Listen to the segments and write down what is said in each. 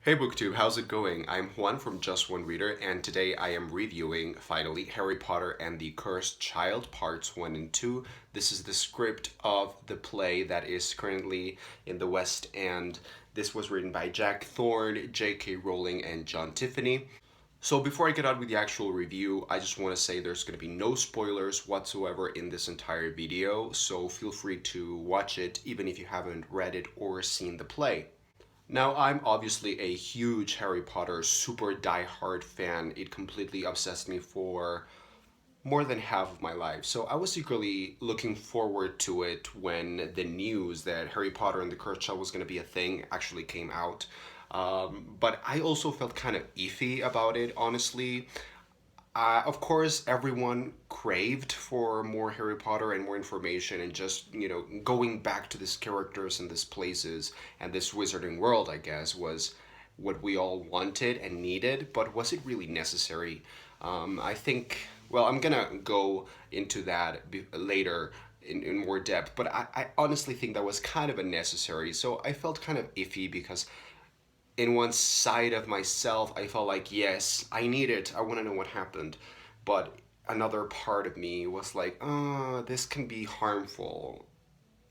Hey BookTube, how's it going? I'm Juan from Just One Reader, and today I am reviewing, finally, Harry Potter and the Cursed Child, Parts 1 and 2. This is the script of the play that is currently in the West End. This was written by Jack Thorne, J.K. Rowling, and John Tiffany. So before I get on with the actual review, I just want to say there's going to be no spoilers whatsoever in this entire video, so feel free to watch it even if you haven't read it or seen the play. Now, I'm obviously a huge Harry Potter super die-hard fan. It completely obsessed me for more than half of my life. So I was eagerly looking forward to it when the news that Harry Potter and the Cursed Child was going to be a thing actually came out. But I also felt kind of iffy about it, honestly. Of course, everyone craved for more Harry Potter and more information and just, going back to these characters and these places and this wizarding world, I guess, was what we all wanted and needed, but was it really necessary? I think, well, I'm gonna go into that later in more depth, but I honestly think that was kind of unnecessary. So I felt kind of iffy because in one side of myself, I felt like, yes, I need it. I want to know what happened. But another part of me was like, this can be harmful.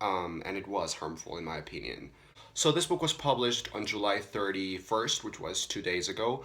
And it was harmful, in my opinion. So this book was published on July 31st, which was 2 days ago.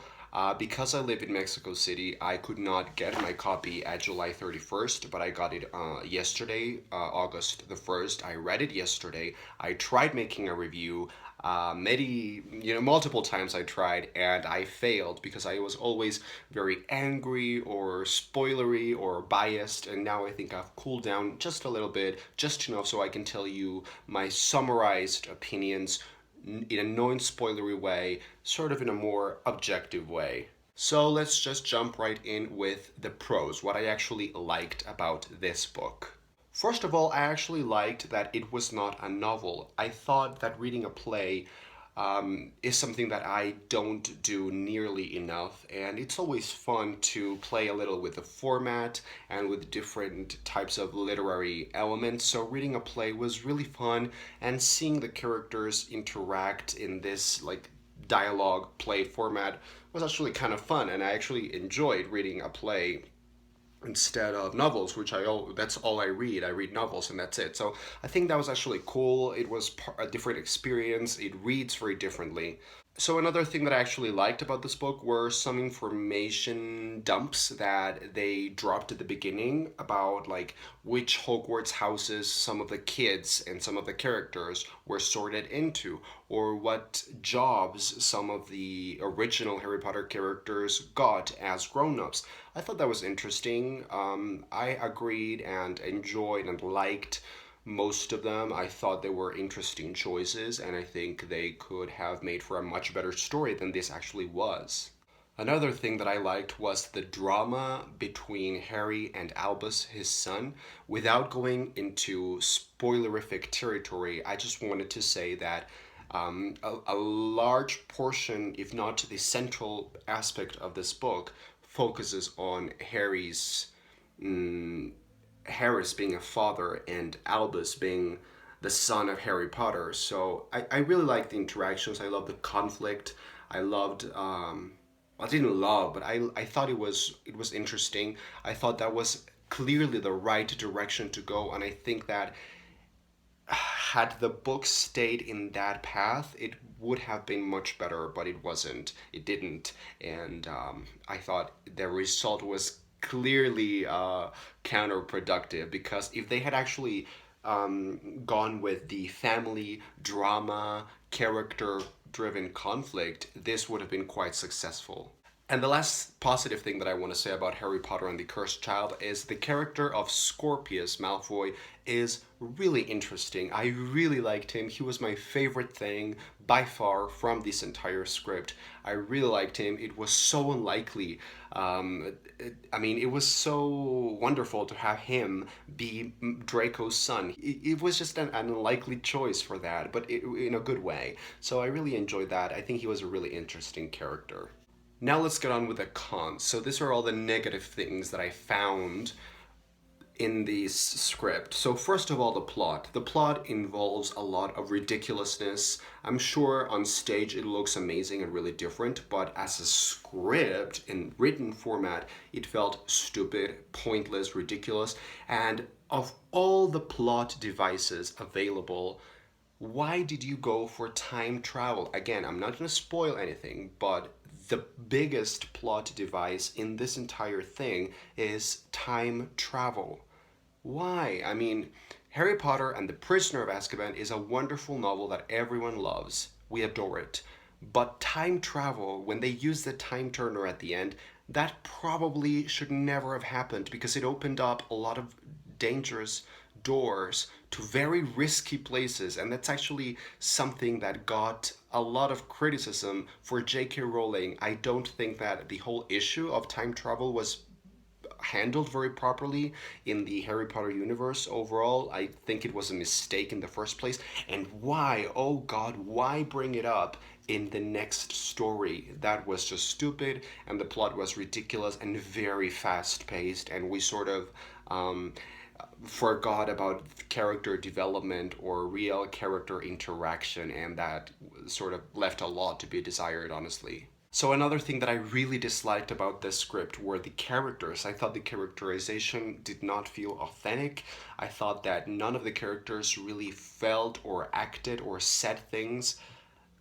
Because I live in Mexico City, I could not get my copy at July 31st, but I got it yesterday, August the 1st. I read it yesterday. I tried making a review. Multiple times I tried and I failed because I was always very angry or spoilery or biased, and now I think I've cooled down just a little bit, just enough so I can tell you my summarized opinions in a non-spoilery way, sort of in a more objective way. So let's just jump right in with the pros, what I actually liked about this book. First of all, I actually liked that it was not a novel. I thought that reading a play is something that I don't do nearly enough, and it's always fun to play a little with the format and with different types of literary elements. So, reading a play was really fun, and seeing the characters interact in this dialogue play format was actually kind of fun, and I actually enjoyed reading a play instead of novels, which that's all I read. I read novels and that's it. So I think that was actually cool. It was a different experience. It reads very differently. So another thing that I actually liked about this book were some information dumps that they dropped at the beginning about like which Hogwarts houses some of the kids and some of the characters were sorted into, or what jobs some of the original Harry Potter characters got as grown-ups. I thought that was interesting. I agreed and enjoyed and liked most of them. I thought they were interesting choices, and I think they could have made for a much better story than this actually was. Another thing that I liked was the drama between Harry and Albus, his son. Without going into spoilerific territory, I just wanted to say that a large portion, if not the central aspect of this book, focuses on Harris being a father and Albus being the son of Harry Potter. So I really like the interactions. I love the conflict. I loved. I didn't love, but I thought it was interesting. I thought that was clearly the right direction to go, and I think that had the book stayed in that path, it would have been much better, but it wasn't. It didn't. And I thought the result was clearly counterproductive because if they had actually gone with the family drama, character driven conflict, this would have been quite successful. And the last positive thing that I want to say about Harry Potter and the Cursed Child is the character of Scorpius Malfoy is really interesting. I really liked him. He was my favorite thing by far from this entire script. I really liked him. It was so unlikely. It was so wonderful to have him be Draco's son. It was just an unlikely choice for that, but in a good way. So I really enjoyed that. I think he was a really interesting character. Now let's get on with the cons. So these are all the negative things that I found in the script. So first of all, the plot. The plot involves a lot of ridiculousness. I'm sure on stage it looks amazing and really different, but as a script in written format, it felt stupid, pointless, ridiculous, and of all the plot devices available, why did you go for time travel? Again, I'm not going to spoil anything, but the biggest plot device in this entire thing is time travel. Why? I mean, Harry Potter and the Prisoner of Azkaban is a wonderful novel that everyone loves. We adore it. But time travel, when they use the time turner at the end, that probably should never have happened because it opened up a lot of dangerous doors to very risky places, and that's actually something that got a lot of criticism for J.K. Rowling. I don't think that the whole issue of time travel was handled very properly in the Harry Potter universe overall. I think it was a mistake in the first place. And why, oh God, why bring it up in the next story? That was just stupid, and the plot was ridiculous and very fast paced, and we sort of forgot about character development or real character interaction, and that sort of left a lot to be desired, honestly. So another thing that I really disliked about this script were the characters. I thought the characterization did not feel authentic. I thought that none of the characters really felt or acted or said things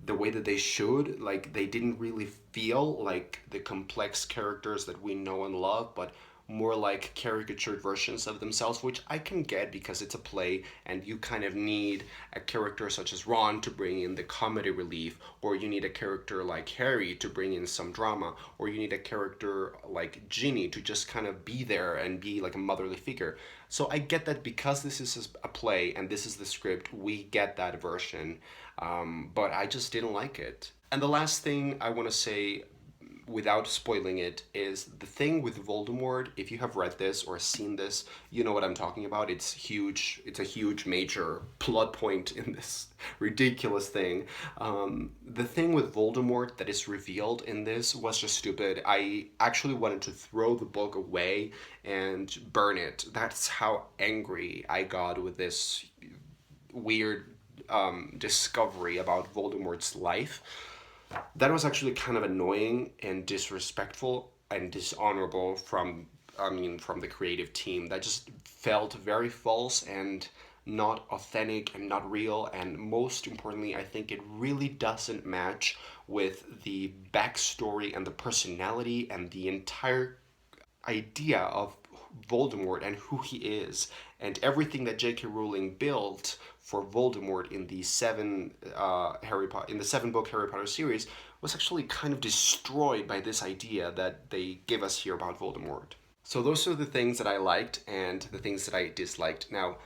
the way that they should. Like, they didn't really feel like the complex characters that we know and love, but more like caricatured versions of themselves, which I can get because it's a play and you kind of need a character such as Ron to bring in the comedy relief, or you need a character like Harry to bring in some drama, or you need a character like Ginny to just kind of be there and be like a motherly figure. So I get that because this is a play and this is the script, we get that version, but I just didn't like it. And the last thing I want to say without spoiling it is the thing with Voldemort. If you have read this or seen this, you know what I'm talking about. It's huge. It's a huge major plot point in this ridiculous thing. The thing with Voldemort that is revealed in this was just stupid. I actually wanted to throw the book away and burn it. That's how angry I got with this weird discovery about Voldemort's life. That was actually kind of annoying and disrespectful and dishonorable from, I mean, from the creative team. That just felt very false and not authentic and not real, and most importantly, I think it really doesn't match with the backstory and the personality and the entire idea of Voldemort and who he is, and everything that J.K. Rowling built for Voldemort in the seven book Harry Potter series was actually kind of destroyed by this idea that they give us here about Voldemort. So those are the things that I liked and the things that I disliked. Now,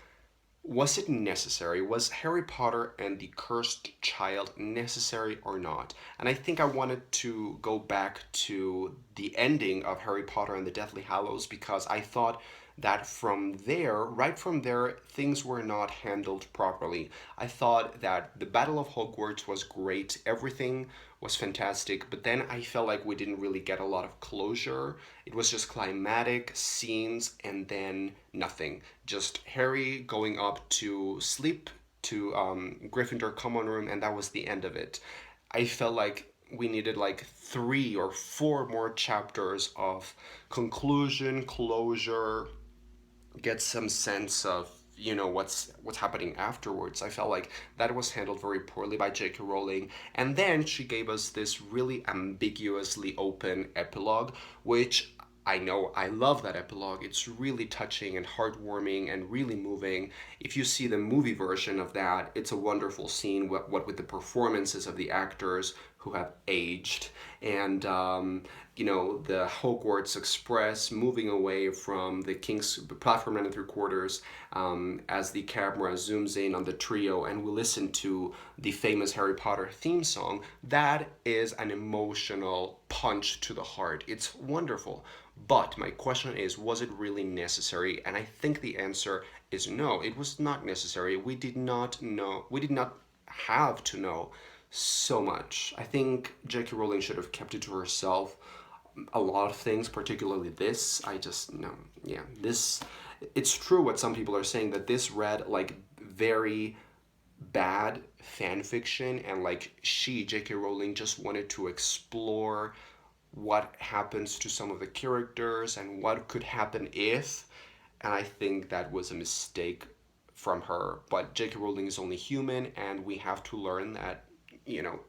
was it necessary? Was Harry Potter and the Cursed Child necessary or not? And I think I wanted to go back to the ending of Harry Potter and the Deathly Hallows because I thought that from there, right from there, things were not handled properly. I thought that the Battle of Hogwarts was great, everything was fantastic, but then I felt like we didn't really get a lot of closure. It was just climatic scenes and then nothing. Just Harry going up to sleep to Gryffindor common room, and that was the end of it. I felt like we needed like 3 or 4 more chapters of conclusion, closure, get some sense of what's happening afterwards. I felt like that was handled very poorly by J.K. Rowling, and then she gave us this really ambiguously open epilogue, which I know I love that epilogue. It's really touching and heartwarming and really moving. If you see the movie version of that, it's a wonderful scene. What with the performances of the actors who have aged, and the Hogwarts Express moving away from the King's platform 9 3/4 as the camera zooms in on the trio and we listen to the famous Harry Potter theme song. That is an emotional punch to the heart. It's wonderful. But my question is, was it really necessary? And I think the answer is no, it was not necessary. We did not know, we did not have to know so much. I think J.K. Rowling should have kept it to herself. A lot of things, particularly this, I just, no, yeah, this it's true what some people are saying, that this read like very bad fan fiction, and like J.K. Rowling just wanted to explore what happens to some of the characters and what could happen if, and I think that was a mistake from her. But J.K. Rowling is only human, and we have to learn that,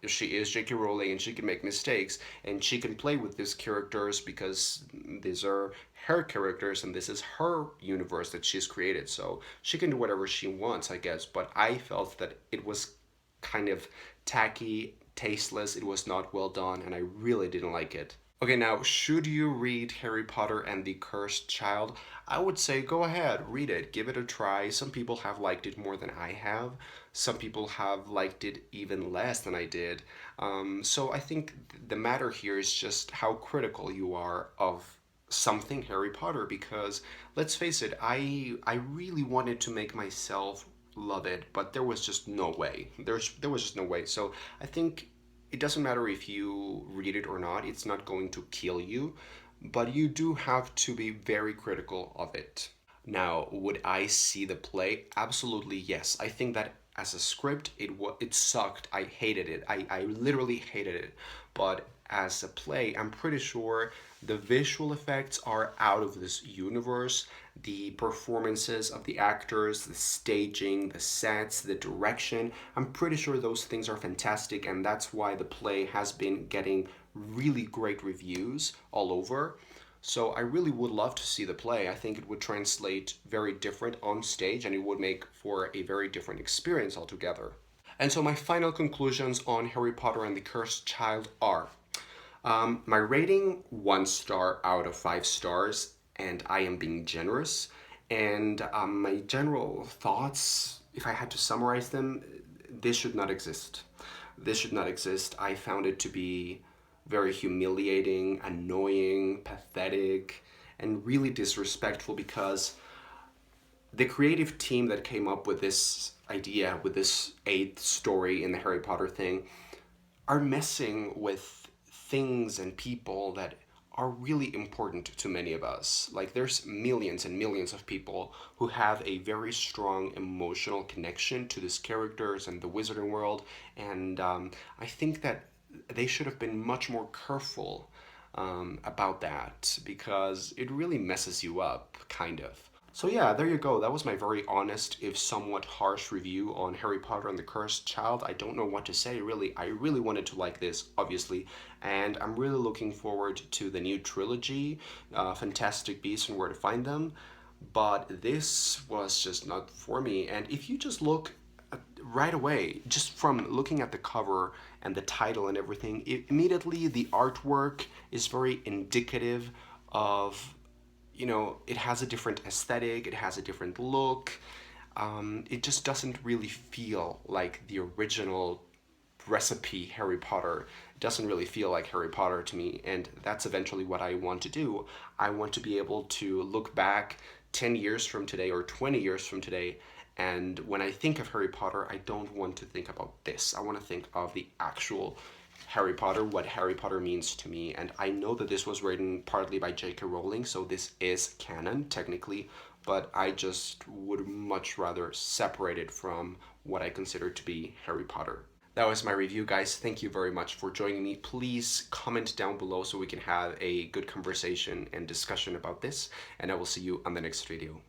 she is J.K. Rowling and she can make mistakes and she can play with these characters because these are her characters and this is her universe that she's created. So she can do whatever she wants, I guess. But I felt that it was kind of tacky, tasteless, it was not well done, and I really didn't like it. Okay, now, should you read Harry Potter and the Cursed Child? I would say go ahead, read it, give it a try. Some people have liked it more than I have. Some people have liked it even less than I did. So I think the matter here is just how critical you are of something Harry Potter, because let's face it, I really wanted to make myself love it, but there was just no way. There was just no way. So I think it doesn't matter if you read it or not, it's not going to kill you, but you do have to be very critical of it. Now, would I see the play? Absolutely yes. I think that as a script, it sucked. I hated it. I literally hated it. But as a play, I'm pretty sure the visual effects are out of this universe. The performances of the actors, the staging, the sets, the direction, I'm pretty sure those things are fantastic, and that's why the play has been getting really great reviews all over. So I really would love to see the play. I think it would translate very different on stage and it would make for a very different experience altogether. And so my final conclusions on Harry Potter and the Cursed Child are, my rating 1 star out of 5 stars, and I am being generous. And my general thoughts, if I had to summarize them, this should not exist. This should not exist. I found it to be very humiliating, annoying, pathetic, and really disrespectful, because the creative team that came up with this idea, with this eighth story in the Harry Potter thing, are messing with things and people that are really important to many of us. Like, there's millions and millions of people who have a very strong emotional connection to these characters and the wizarding world, and I think that they should have been much more careful about that, because it really messes you up, kind of. So yeah, there you go. That was my very honest, if somewhat harsh review on Harry Potter and the Cursed Child. I don't know what to say, really. I really wanted to like this, obviously, and I'm really looking forward to the new trilogy, Fantastic Beasts and Where to Find Them. But this was just not for me. And if you just look right away, just from looking at the cover and the title and everything, immediately the artwork is very indicative of, it has a different aesthetic, it has a different look. It just doesn't really feel like the original recipe Harry Potter. It doesn't really feel like Harry Potter to me, and that's eventually what I want to do. I want to be able to look back 10 years from today or 20 years from today, and when I think of Harry Potter, I don't want to think about this. I want to think of the actual Harry Potter, what Harry Potter means to me. And I know that this was written partly by J.K. Rowling, so this is canon, technically, but I just would much rather separate it from what I consider to be Harry Potter. That was my review, guys. Thank you very much for joining me. Please comment down below so we can have a good conversation and discussion about this, and I will see you on the next video.